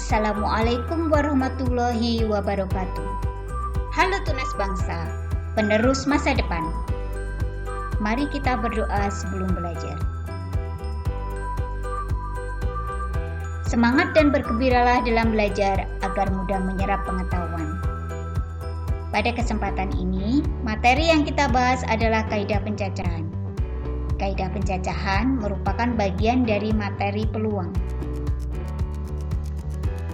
Assalamualaikum warahmatullahi wabarakatuh. Halo tunas bangsa, penerus masa depan. Mari kita berdoa sebelum belajar. Semangat dan bergembiralah dalam belajar agar mudah menyerap pengetahuan. Pada kesempatan ini, materi yang kita bahas adalah kaidah pencacahan. Kaidah pencacahan merupakan bagian dari materi peluang.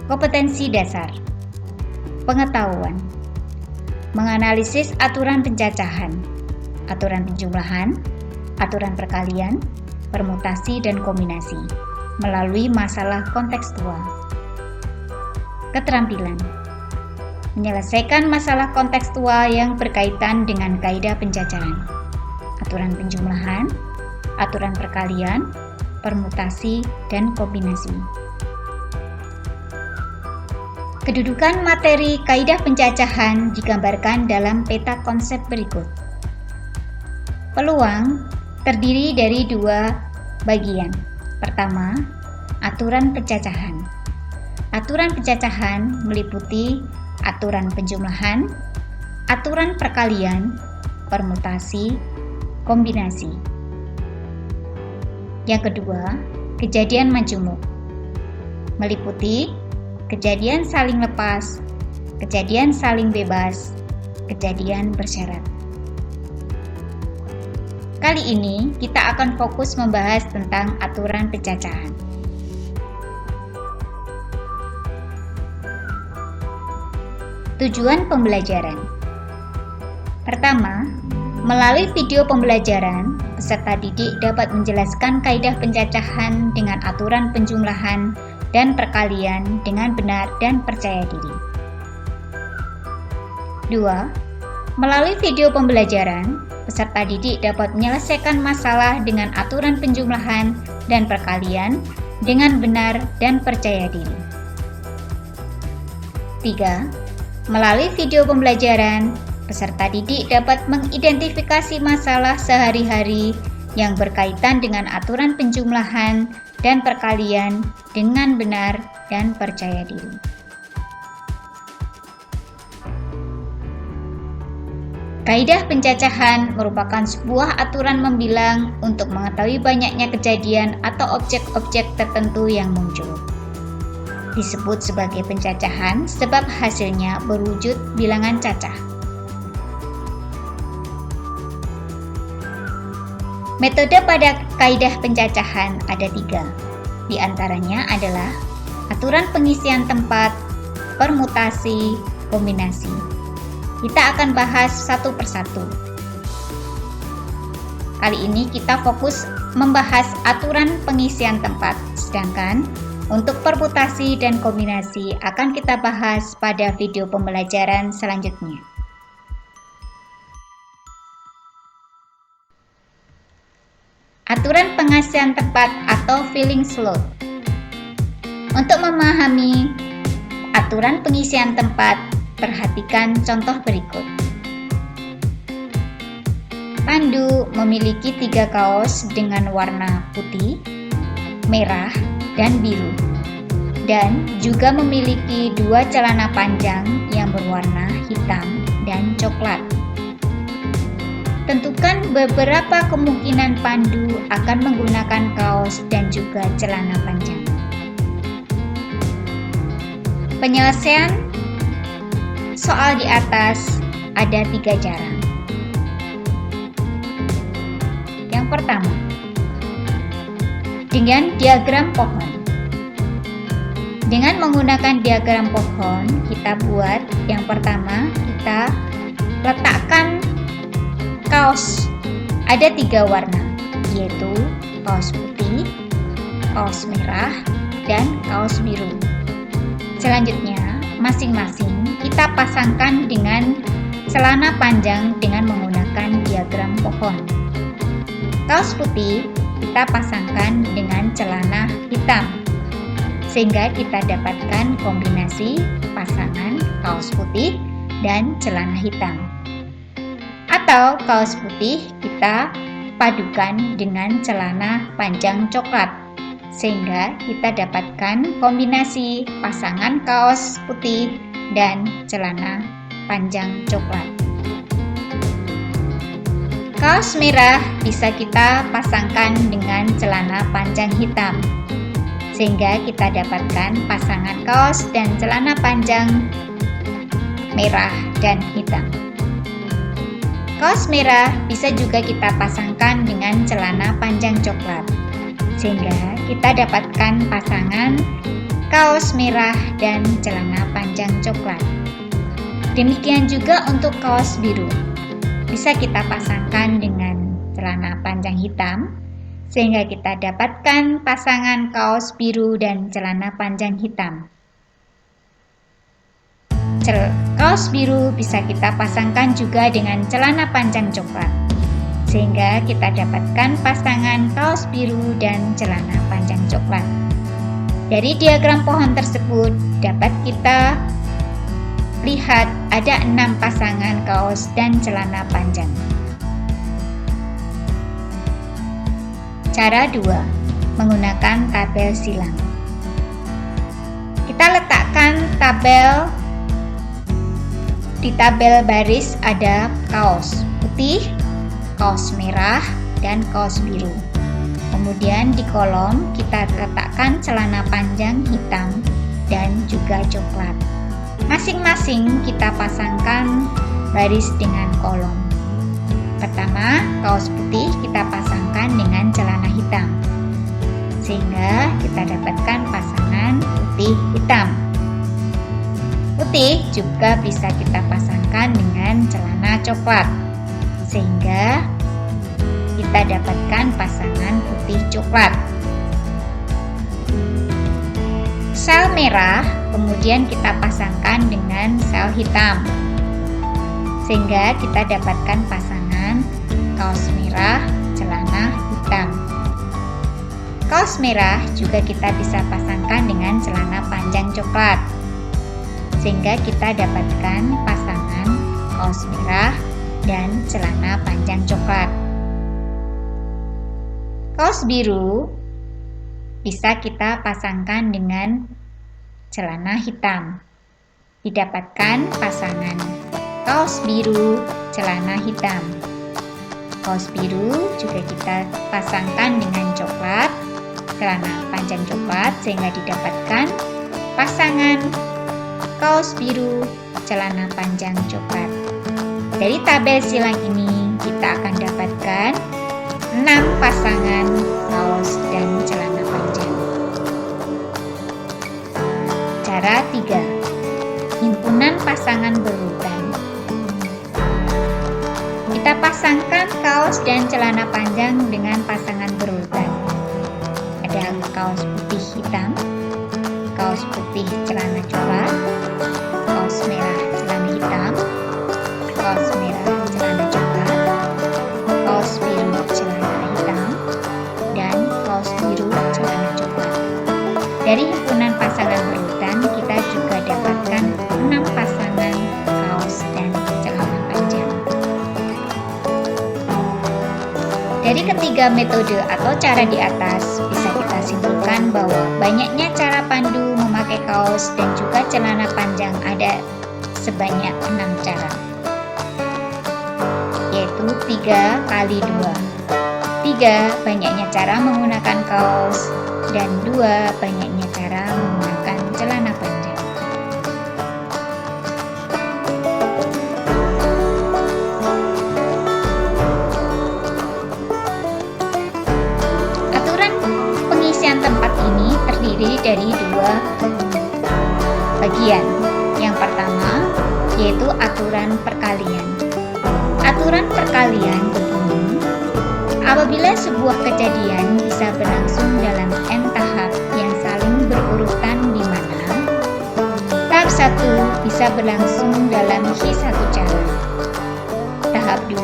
Kompetensi dasar. Pengetahuan. Menganalisis aturan pencacahan, aturan penjumlahan, aturan perkalian, permutasi dan kombinasi melalui masalah kontekstual. Keterampilan. Menyelesaikan masalah kontekstual yang berkaitan dengan kaidah pencacahan, aturan penjumlahan, aturan perkalian, permutasi dan kombinasi. Kedudukan materi kaidah pencacahan digambarkan dalam peta konsep berikut. Peluang terdiri dari dua bagian. Pertama, aturan pencacahan. Aturan pencacahan meliputi aturan penjumlahan, aturan perkalian, permutasi, kombinasi. Yang kedua, kejadian majemuk. Meliputi kejadian saling lepas, kejadian saling bebas, kejadian bersyarat. Kali ini kita akan fokus membahas tentang aturan pencacahan. Tujuan pembelajaran. Pertama, melalui video pembelajaran, peserta didik dapat menjelaskan kaidah pencacahan dengan aturan penjumlahan dan perkalian dengan benar dan percaya diri. 2. Melalui video pembelajaran, peserta didik dapat menyelesaikan masalah dengan aturan penjumlahan dan perkalian dengan benar dan percaya diri. 3. Melalui video pembelajaran, peserta didik dapat mengidentifikasi masalah sehari-hari yang berkaitan dengan aturan penjumlahan dan perkalian dengan benar dan percaya diri. Kaidah pencacahan merupakan sebuah aturan membilang untuk mengetahui banyaknya kejadian atau objek-objek tertentu yang muncul. Disebut sebagai pencacahan sebab hasilnya berwujud bilangan cacah. Metode pada kaidah pencacahan ada 3. Di antaranya adalah aturan pengisian tempat, permutasi, kombinasi. Kita akan bahas satu persatu. Kali ini kita fokus membahas aturan pengisian tempat, sedangkan untuk permutasi dan kombinasi akan kita bahas pada video pembelajaran selanjutnya. Aturan pengisian tempat atau filling slot. Untuk memahami aturan pengisian tempat, perhatikan contoh berikut. Pandu memiliki 3 kaos dengan warna putih, merah, dan biru, dan juga memiliki 2 celana panjang yang berwarna hitam dan coklat. Tentukan beberapa kemungkinan Pandu akan menggunakan kaos dan juga celana panjang. Penyelesaian soal di atas ada 3 cara. Yang pertama, dengan diagram pohon. Dengan menggunakan diagram pohon, kita buat yang pertama, kita letakkan kaos. Ada 3 warna, yaitu kaos putih, kaos merah, dan kaos biru. Selanjutnya, masing-masing kita pasangkan dengan celana panjang dengan menggunakan diagram pohon. Kaos putih kita pasangkan dengan celana hitam, sehingga kita dapatkan kombinasi pasangan kaos putih dan celana hitam. Atau kaos putih kita padukan dengan celana panjang coklat. sehingga kita dapatkan kombinasi pasangan kaos putih dan celana panjang coklat. Kaos merah bisa kita pasangkan dengan celana panjang hitam, sehingga kita dapatkan pasangan kaos dan celana panjang merah dan hitam. Kaos merah bisa juga kita pasangkan dengan celana panjang coklat, sehingga kita dapatkan pasangan kaos merah dan celana panjang coklat. Demikian juga untuk kaos biru, bisa kita pasangkan dengan celana panjang hitam, sehingga kita dapatkan pasangan kaos biru dan celana panjang hitam. Kaos biru bisa kita pasangkan juga dengan celana panjang coklat, sehingga kita dapatkan pasangan kaos biru dan celana panjang coklat. Dari diagram pohon tersebut dapat kita lihat ada 6 pasangan kaos dan celana panjang. Cara 2. Menggunakan tabel silang. Kita letakkan tabel. Di tabel baris ada kaos putih, kaos merah, dan kaos biru. Kemudian di kolom kita letakkan celana panjang hitam dan juga coklat. Masing-masing kita pasangkan baris dengan kolom. Pertama, kaos putih kita pasangkan dengan celana hitam, sehingga kita dapatkan pasangan putih hitam. Putih juga bisa kita pasangkan dengan celana coklat, sehingga kita dapatkan pasangan putih coklat. Sel merah kemudian kita pasangkan dengan sel hitam, sehingga kita dapatkan pasangan kaos merah, celana hitam. Kaos merah juga kita bisa pasangkan dengan celana panjang coklat, sehingga kita dapatkan pasangan kaos merah dan celana panjang coklat. Kaos biru bisa kita pasangkan dengan celana hitam. Didapatkan pasangan kaos biru, celana hitam. Kaos biru juga kita pasangkan dengan coklat, celana panjang coklat, sehingga didapatkan pasangan kaos biru, celana panjang coklat. Dari tabel silang ini kita akan dapatkan 6 pasangan kaos dan celana panjang. Cara 3. Himpunan pasangan berurutan. Kita pasangkan kaos dan celana panjang dengan pasangan berurutan. Ada kaos putih hitam, kaos putih celana coklat, kaos merah celana hitam, kaos merah celana coklat, kaos biru celana hitam, dan kaos biru celana coklat. Dari himpunan pasangan berurutan kita juga dapatkan 6 pasangan kaos dan celana panjang. Dari ketiga metode atau cara di atas bisa kita simpulkan bahwa banyaknya cara pandu memakai kaos dan juga celana panjang ada sebanyak 6 cara, yaitu 3 kali 2. 3 banyaknya cara menggunakan kaos dan 2 banyaknya cara menggunakan celana panjang. Aturan pengisian tempat ini terdiri dari 2 bagian. Yang pertama yaitu aturan perkalian. Aturan perkalian begini: apabila sebuah kejadian bisa berlangsung dalam n tahap yang saling berurutan di mana tahap 1 bisa berlangsung dalam hi1 cara, tahap 2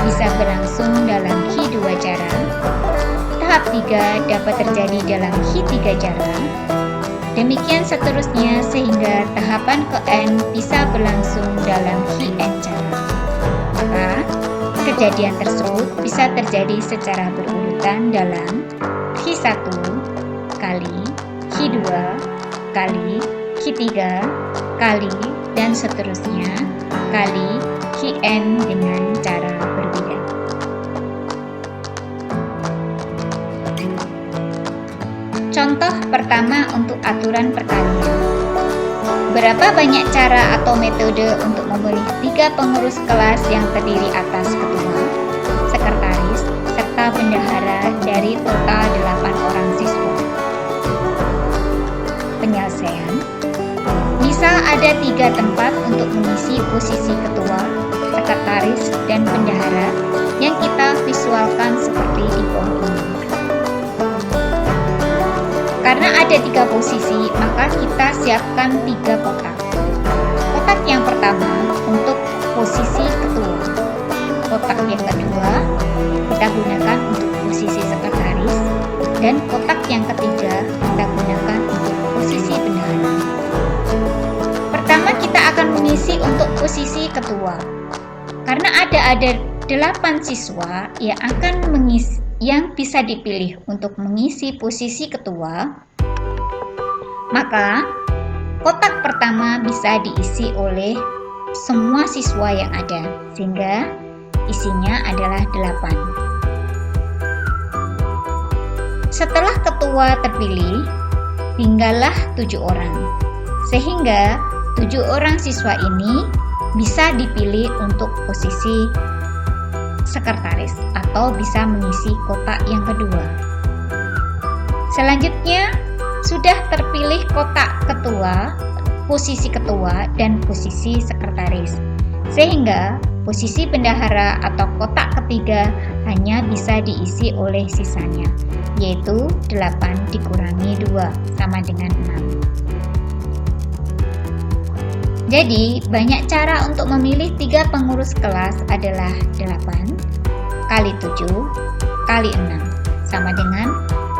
bisa berlangsung dalam hi2 cara, tahap 3 dapat terjadi dalam hi3 cara, demikian seterusnya sehingga tahapan ke-n bisa berlangsung dalam hi-n cara. Maka kejadian tersebut bisa terjadi secara berurutan dalam hi1, kali Q2 kali Q3 kali dan seterusnya kali Qn dengan cara berbeda. Contoh pertama untuk aturan perkalian. Berapa banyak cara atau metode untuk memilih 3 pengurus kelas yang terdiri atas ketua, sekretaris, serta bendahara dari total 8 orang siswa? Penyelesaian. Misal ada 3 tempat untuk mengisi posisi ketua, sekretaris, dan bendahara yang kita visualkan seperti di bawah ini. Karena ada 3 posisi, maka kita siapkan 3 kotak. Kotak yang pertama untuk posisi ketua. Kotak yang kedua kita gunakan untuk posisi sekretaris. Dan kotak yang ketiga kita gunakan untuk posisi bendahara. Pertama kita akan mengisi untuk posisi ketua. Karena ada 8 siswa yang bisa dipilih untuk mengisi posisi ketua, maka kotak pertama bisa diisi oleh semua siswa yang ada, sehingga isinya adalah 8. Setelah ketua terpilih, tinggallah 7 orang, sehingga 7 orang siswa ini bisa dipilih untuk posisi sekretaris atau bisa mengisi kotak yang kedua. Selanjutnya sudah terpilih kotak ketua, posisi ketua, dan posisi sekretaris, sehingga posisi bendahara atau kotak ketiga hanya bisa diisi oleh sisanya, yaitu 8 dikurangi 2 sama dengan 6. Jadi, banyak cara untuk memilih 3 pengurus kelas adalah 8 kali 7 kali 6 sama dengan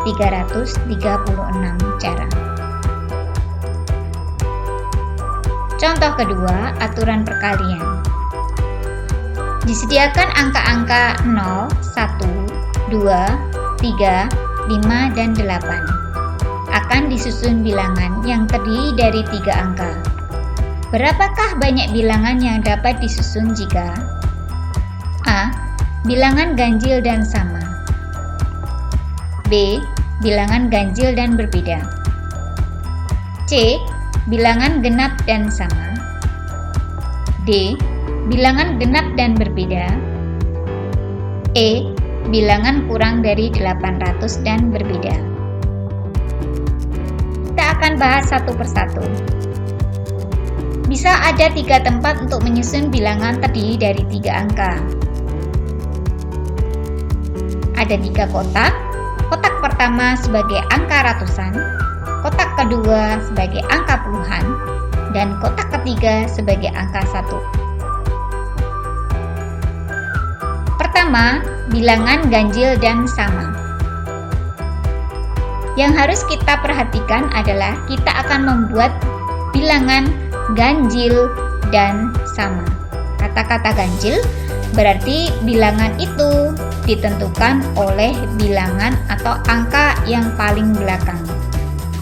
336 cara. Contoh kedua, aturan perkalian. Disediakan angka-angka 0, 1, 2, 3, 5, dan 8. Akan disusun bilangan yang terdiri dari 3 angka. Berapakah banyak bilangan yang dapat disusun jika A. Bilangan ganjil dan sama, B. Bilangan ganjil dan berbeda, C. Bilangan genap dan sama, D. Bilangan genap dan berbeda, E. Bilangan kurang dari 800 dan berbeda. Kita akan bahas satu persatu. Bisa ada 3 tempat untuk menyusun bilangan terdiri dari 3 angka. Ada 3 kotak. Kotak pertama sebagai angka ratusan, kotak kedua sebagai angka puluhan, dan kotak ketiga sebagai angka 1. Pertama, bilangan ganjil dan sama. Yang harus kita perhatikan adalah kita akan membuat bilangan ganjil dan sama. Kata-kata ganjil berarti bilangan itu ditentukan oleh bilangan atau angka yang paling belakang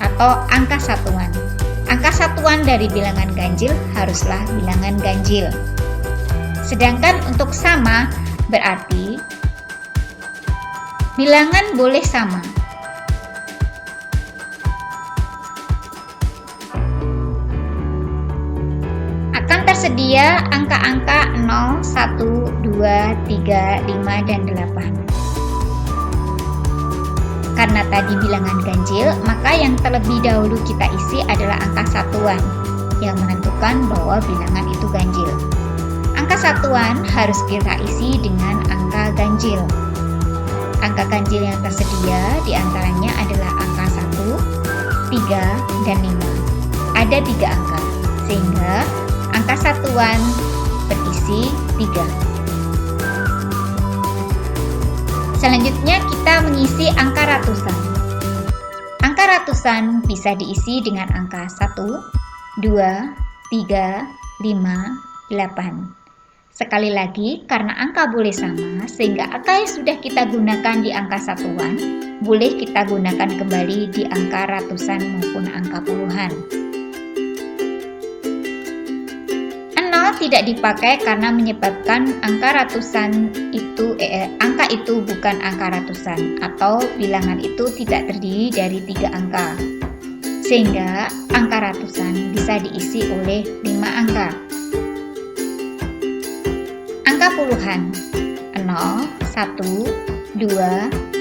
atau angka satuan. Angka satuan dari bilangan ganjil haruslah bilangan ganjil. Sedangkan untuk sama berarti bilangan boleh sama. Tersedia angka-angka 0, 1, 2, 3, 5, dan 8. Karena tadi bilangan ganjil, maka yang terlebih dahulu kita isi adalah angka satuan yang menentukan bahwa bilangan itu ganjil. Angka satuan harus kita isi dengan angka ganjil. Angka ganjil yang tersedia diantaranya adalah angka 1, 3, dan 5. Ada 3 angka, sehingga angka satuan berisi 3. Selanjutnya kita mengisi angka ratusan. Angka ratusan bisa diisi dengan angka 1, 2, 3, 5, 8. Sekali lagi, karena angka boleh sama, sehingga angka yang sudah kita gunakan di angka satuan, boleh kita gunakan kembali di angka ratusan maupun angka puluhan. 0 tidak dipakai karena menyebabkan angka itu bukan angka ratusan, atau bilangan itu tidak terdiri dari 3 angka. Sehingga angka ratusan bisa diisi oleh 5 angka. Angka puluhan 0, 1, 2,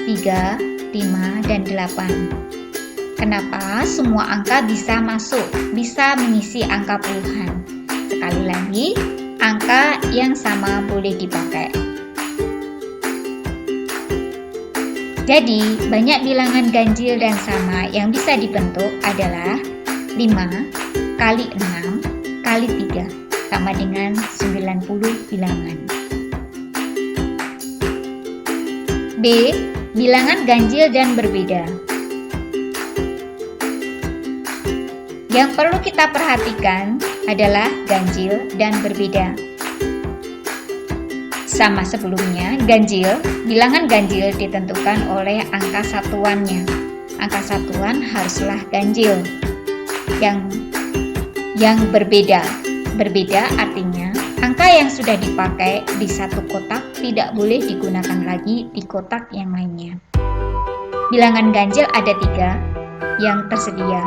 3, 5, dan 8. Kenapa semua angka bisa masuk, bisa mengisi angka puluhan? Sekali lagi, angka yang sama boleh dipakai. Jadi, banyak bilangan ganjil dan sama yang bisa dibentuk adalah 5 kali 6 kali 3 sama dengan 90 bilangan. B. Bilangan ganjil dan berbeda. Yang perlu kita perhatikan adalah ganjil dan berbeda. Sama sebelumnya, bilangan ganjil ditentukan oleh angka satuannya. Angka satuan haruslah ganjil. Yang berbeda artinya angka yang sudah dipakai di satu kotak tidak boleh digunakan lagi di kotak yang lainnya. Bilangan ganjil ada 3 yang tersedia,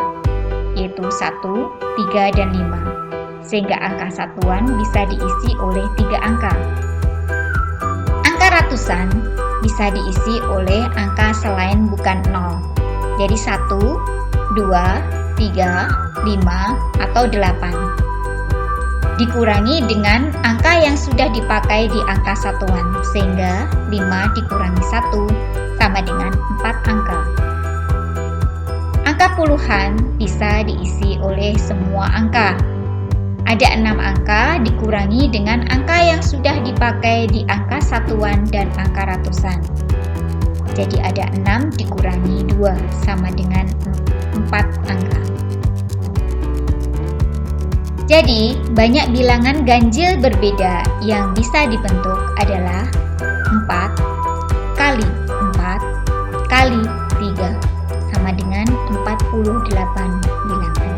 yaitu 1, 3, dan 5, sehingga angka satuan bisa diisi oleh 3 angka. Angka ratusan bisa diisi oleh angka selain bukan 0, jadi 1, 2, 3, 5, atau 8. Dikurangi dengan angka yang sudah dipakai di angka satuan, sehingga 5 dikurangi 1 sama dengan 4 angka. Angka puluhan bisa diisi oleh semua angka. Ada 6 angka dikurangi dengan angka yang sudah dipakai di angka satuan dan angka ratusan. Jadi ada 6 dikurangi 2 sama dengan 4 angka. Jadi, banyak bilangan ganjil berbeda yang bisa dibentuk adalah 4 kali 4 kali 3 sama dengan 48 bilangan.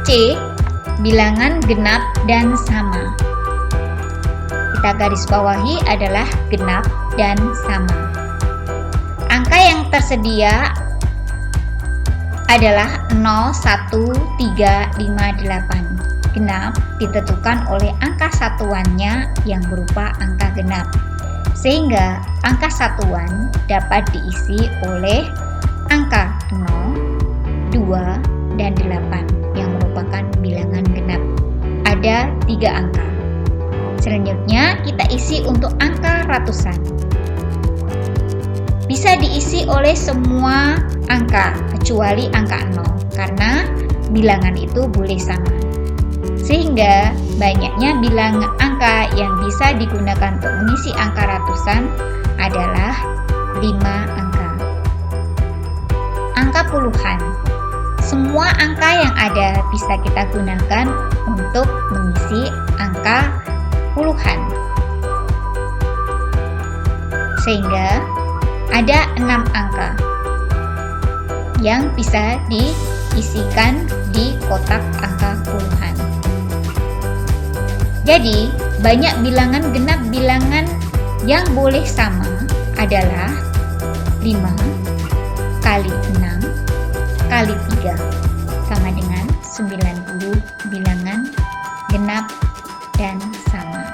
C. Bilangan genap dan sama. Kita garis bawahi adalah genap dan sama. Angka yang tersedia adalah 0, 1, 3, 5, 8. Genap ditentukan oleh angka satuannya yang berupa angka genap. Sehingga angka satuan dapat diisi oleh angka 0, 2, dan 8 yang merupakan bilangan genap. Ada 3 angka. Selanjutnya kita isi untuk angka ratusan. Bisa diisi oleh semua angka kecuali angka 0 karena bilangan itu boleh sama. Sehingga banyaknya bilangan angka yang bisa digunakan untuk mengisi angka ratusan adalah 5 angka. Angka puluhan. Semua angka yang ada bisa kita gunakan untuk mengisi angka puluhan. Sehingga ada 6 angka yang bisa diisikan di kotak angka puluhan. Jadi, banyak bilangan genap bilangan yang boleh sama adalah 5 kali 6 kali 3 sama dengan 90 bilangan genap dan sama.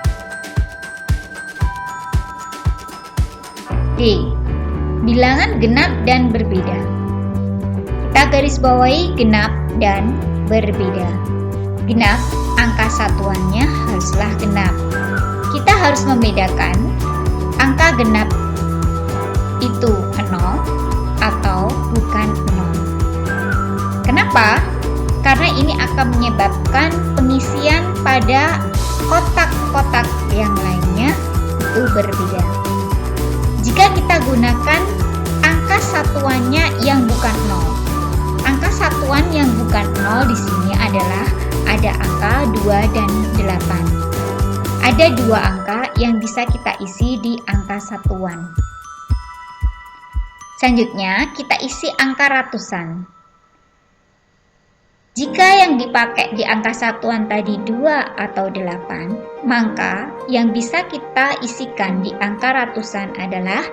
D. Bilangan genap dan berbeda. Kita garis bawahi genap dan berbeda. Genap, angka satuannya haruslah genap. Kita harus membedakan angka genap itu 0 atau bukan 0. Kenapa? Karena ini akan menyebabkan pengisian pada kotak-kotak yang lainnya itu berbeda. Jika kita gunakan angka satuannya yang bukan 0. Angka satuan yang bukan 0 di sini adalah ada angka 2 dan 8. Ada dua angka yang bisa kita isi di angka satuan. Selanjutnya, kita isi angka ratusan. Jika yang dipakai di angka satuan tadi 2 atau 8, maka yang bisa kita isikan di angka ratusan adalah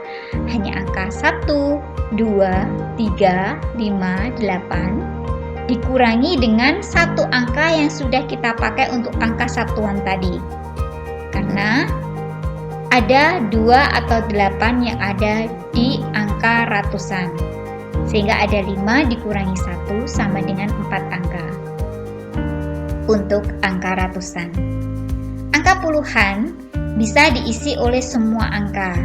hanya angka 1, 2, 3, 5, 8 dikurangi dengan satu angka yang sudah kita pakai untuk angka satuan tadi. Karena ada 2 atau 8 yang ada di angka ratusan. Sehingga ada 5 dikurangi 1 sama dengan 4 angka untuk angka ratusan. Angka puluhan bisa diisi oleh semua angka,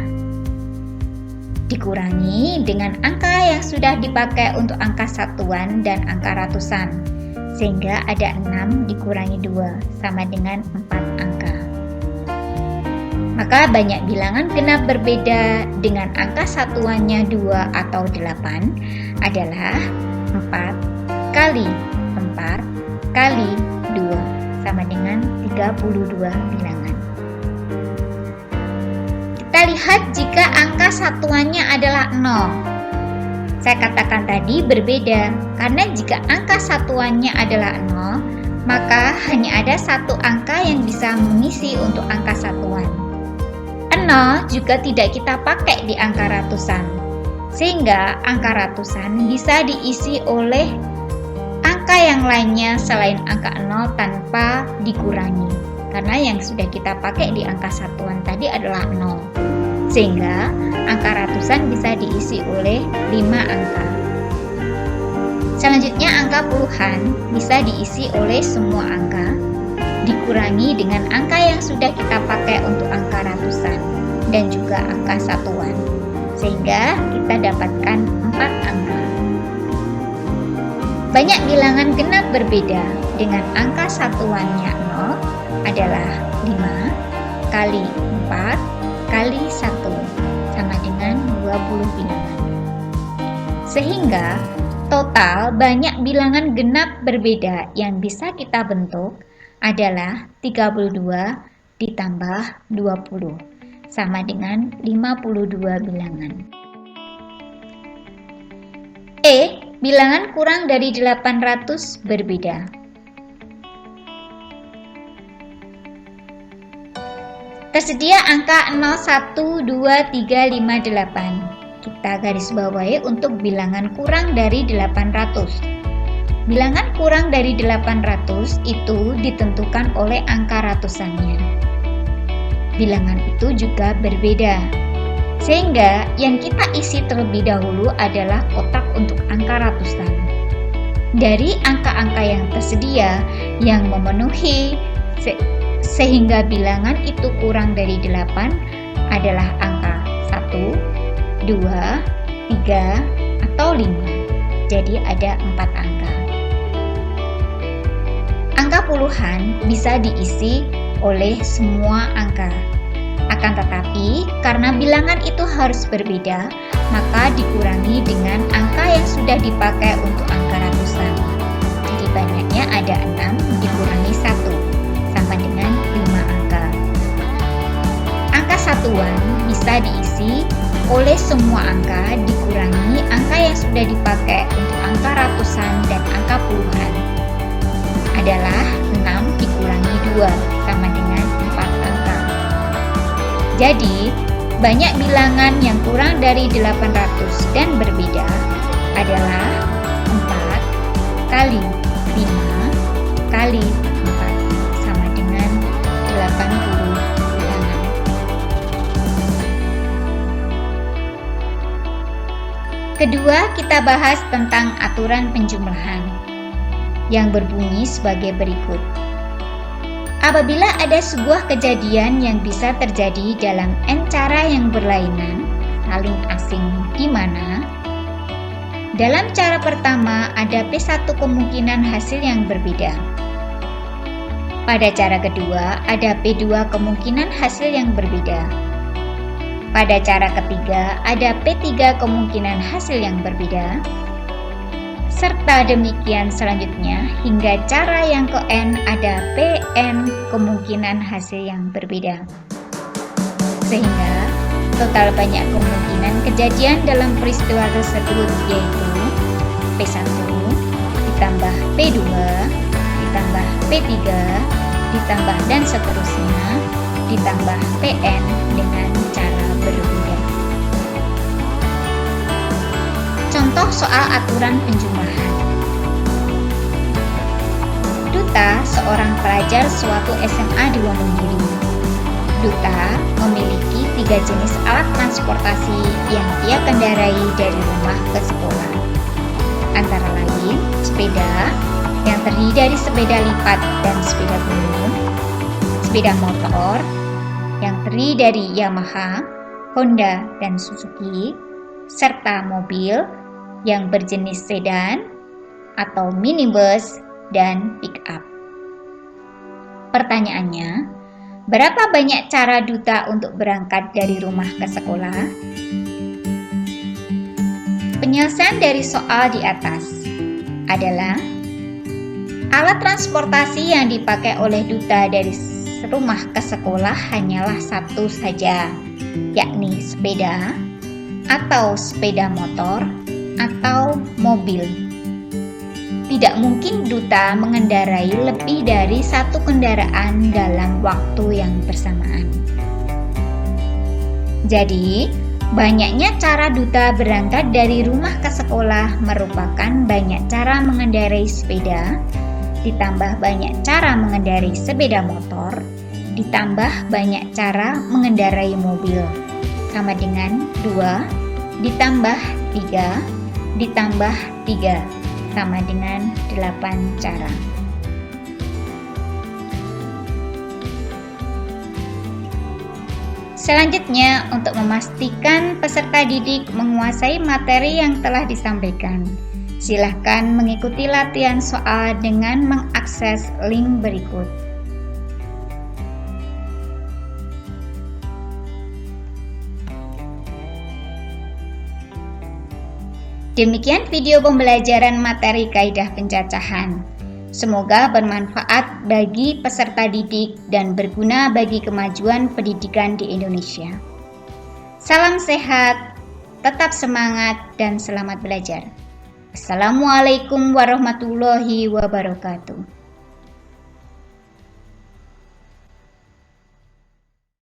dikurangi dengan angka yang sudah dipakai untuk angka satuan dan angka ratusan, sehingga ada 6 dikurangi 2 sama dengan 4 angka. Maka banyak bilangan genap berbeda dengan angka satuannya 2 atau 8 adalah 4 kali 4 kali 2 sama dengan 32 bilangan. Kita lihat jika angka satuannya adalah 0. Saya katakan tadi berbeda karena jika angka satuannya adalah 0, maka hanya ada satu angka yang bisa mengisi untuk angka satuan. 0 juga tidak kita pakai di angka ratusan, sehingga angka ratusan bisa diisi oleh angka yang lainnya selain angka 0 tanpa dikurangi, karena yang sudah kita pakai di angka satuan tadi adalah 0, sehingga angka ratusan bisa diisi oleh 5 angka. Selanjutnya angka puluhan bisa diisi oleh semua angka, dikurangi dengan angka yang sudah kita pakai untuk angka ratusan dan juga angka satuan, sehingga kita dapatkan 4 angka. Banyak bilangan genap berbeda dengan angka satuannya 0 adalah 5 kali 4 kali 1 sama dengan 20 bilangan. Sehingga total banyak bilangan genap berbeda yang bisa kita bentuk adalah 32 ditambah 20 sama dengan 52 bilangan. Bilangan kurang dari 800 berbeda. Tersedia angka 0, 1, 2, 3, 5, 8. Kita garis bawahi untuk bilangan kurang dari 800. Bilangan kurang dari 800 itu ditentukan oleh angka ratusannya. Bilangan itu juga berbeda, sehingga yang kita isi terlebih dahulu adalah kotak untuk angka ratusan. Dari angka-angka yang tersedia yang memenuhi sehingga bilangan itu kurang dari 8 adalah angka 1, 2, 3, atau 5. Jadi ada 4 angka. Angka puluhan bisa diisi oleh semua angka. Akan tetapi, karena bilangan itu harus berbeda, maka dikurangi dengan angka yang sudah dipakai untuk angka ratusan. Jadi banyaknya ada 6 dikurangi 1, sama dengan 5 angka. Angka satuan bisa diisi oleh semua angka dikurangi angka yang sudah dipakai untuk angka ratusan dan angka puluhan. Adalah 6 dikurangi 2, sama dengan 4 angka. Jadi, banyak bilangan yang kurang dari 800 dan berbeda adalah 4 kali 5 kali 4 sama dengan 80 bilangan. Kedua, kita bahas tentang aturan penjumlahan yang berbunyi sebagai berikut. Apabila ada sebuah kejadian yang bisa terjadi dalam n cara yang berlainan, saling asing di mana dalam cara pertama ada P1 kemungkinan hasil yang berbeda. Pada cara kedua ada P2 kemungkinan hasil yang berbeda. Pada cara ketiga ada P3 kemungkinan hasil yang berbeda. serta demikian selanjutnya hingga cara yang ke-n ada Pn kemungkinan hasil yang berbeda. Sehingga total banyak kemungkinan kejadian dalam peristiwa tersebut yaitu P1 ditambah P2 ditambah P3 ditambah dan seterusnya ditambah Pn dengan cara berbeda. Contoh soal aturan penjumlahan. Duta seorang pelajar suatu SMA di Wonogiri. Duta memiliki 3 jenis alat transportasi yang ia kendarai dari rumah ke sekolah. Antara lain sepeda yang terdiri dari sepeda lipat dan sepeda gunung, sepeda motor yang terdiri dari Yamaha, Honda, dan Suzuki, serta mobil yang berjenis sedan atau minibus dan pick-up. Pertanyaannya, berapa banyak cara Duta untuk berangkat dari rumah ke sekolah? Penyelesaian dari soal di atas adalah alat transportasi yang dipakai oleh Duta dari rumah ke sekolah hanyalah satu saja, yakni sepeda atau sepeda motor atau mobil. Tidak mungkin Duta mengendarai lebih dari satu kendaraan dalam waktu yang bersamaan. Jadi, banyaknya cara Duta berangkat dari rumah ke sekolah merupakan banyak cara mengendarai sepeda, ditambah banyak cara mengendarai sepeda motor, ditambah banyak cara mengendarai mobil, sama dengan 2 ditambah 3 ditambah 3 sama dengan 8 cara. Selanjutnya, untuk memastikan peserta didik menguasai materi yang telah disampaikan, silakan mengikuti latihan soal dengan mengakses link berikut. Demikian video pembelajaran materi kaidah pencacahan. Semoga bermanfaat bagi peserta didik dan berguna bagi kemajuan pendidikan di Indonesia. Salam sehat, tetap semangat, dan selamat belajar. Assalamualaikum warahmatullahi wabarakatuh.